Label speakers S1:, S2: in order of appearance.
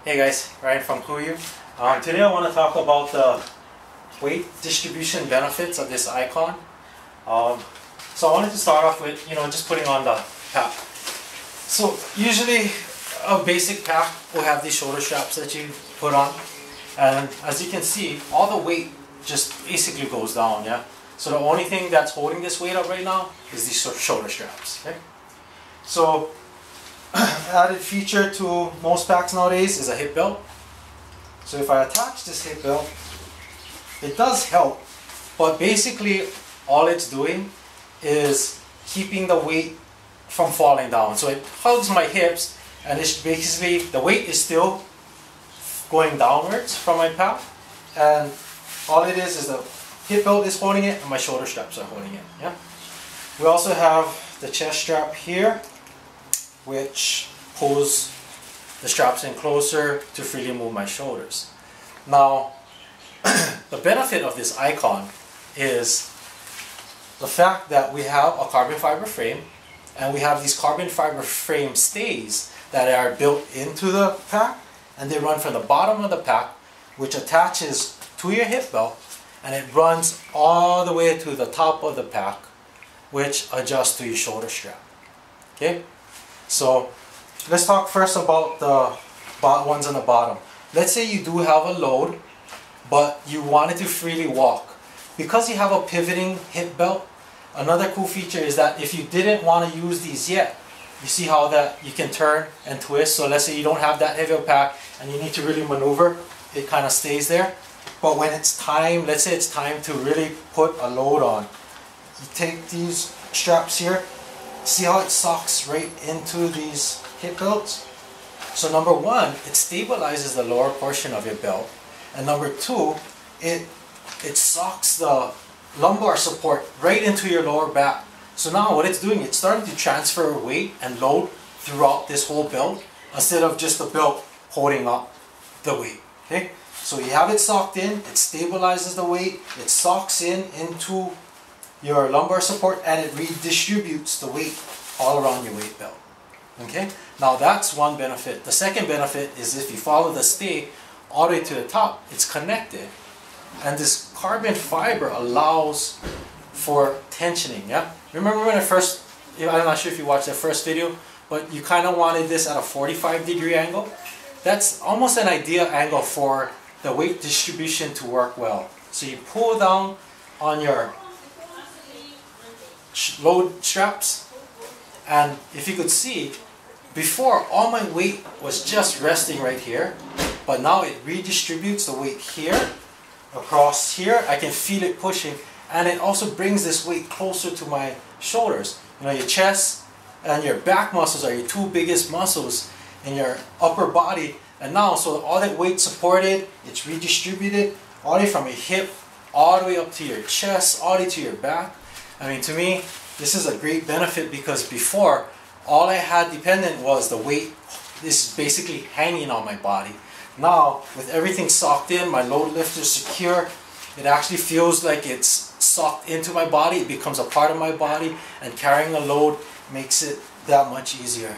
S1: Hey guys, Ryan from KUIU. Today I want to talk about the weight distribution benefits of this icon. So I wanted to start off with, just putting on the pack. So usually a basic pack will have these shoulder straps that you put on, and as you can see, all the weight just basically goes down, yeah? So the only thing that's holding this weight up right now is these shoulder straps, okay? So added feature to most packs nowadays is a hip belt. So if I attach this hip belt, it does help, but basically all it's doing is keeping the weight from falling down. So it hugs my hips, and it's basically, the weight is still going downwards from my pack, and all it is the hip belt is holding it and my shoulder straps are holding it. Yeah. We also have the chest strap here, which pulls the straps in closer to freely move my shoulders. Now, the benefit of this icon is the fact that we have a carbon fiber frame, and we have these carbon fiber frame stays that are built into the pack, and they run from the bottom of the pack, which attaches to your hip belt, and it runs all the way to the top of the pack, which adjusts to your shoulder strap. Okay? So let's talk first about the ones on the bottom. Let's say you do have a load, but you wanted to freely walk. Because you have a pivoting hip belt, another cool feature is that if you didn't want to use these yet, you see how that you can turn and twist. So let's say you don't have that heavy pack and you need to really maneuver, it kind of stays there. But when it's time, let's say it's time to really put a load on, you take these straps here. See how it sucks right into these hip belts? So number one, it stabilizes the lower portion of your belt. And number two, it sucks the lumbar support right into your lower back. So now what it's doing, it's starting to transfer weight and load throughout this whole belt instead of just the belt holding up the weight. Okay? So you have it socked in, it stabilizes the weight, it socks into your lumbar support, and it redistributes the weight all around your weight belt. Okay? Now that's one benefit. The second benefit is if you follow the stay all the way to the top, it's connected. And this carbon fiber allows for tensioning, yeah? Remember when I'm not sure if you watched the first video, but you kind of wanted this at a 45-degree angle? That's almost an ideal angle for the weight distribution to work well. So you pull down on your load straps, and if you could see, before all my weight was just resting right here, but now it redistributes the weight here, across here. I can feel it pushing, and it also brings this weight closer to my shoulders. Your chest and your back muscles are your two biggest muscles in your upper body, and now so all that weight supported, it's redistributed all the way from your hip all the way up to your chest, all the way to your back. I mean, to me, this is a great benefit, because before, all I had dependent was the weight. This is basically hanging on my body. Now, with everything socked in, my load lift is secure. It actually feels like it's socked into my body. It becomes a part of my body, and carrying a load makes it that much easier.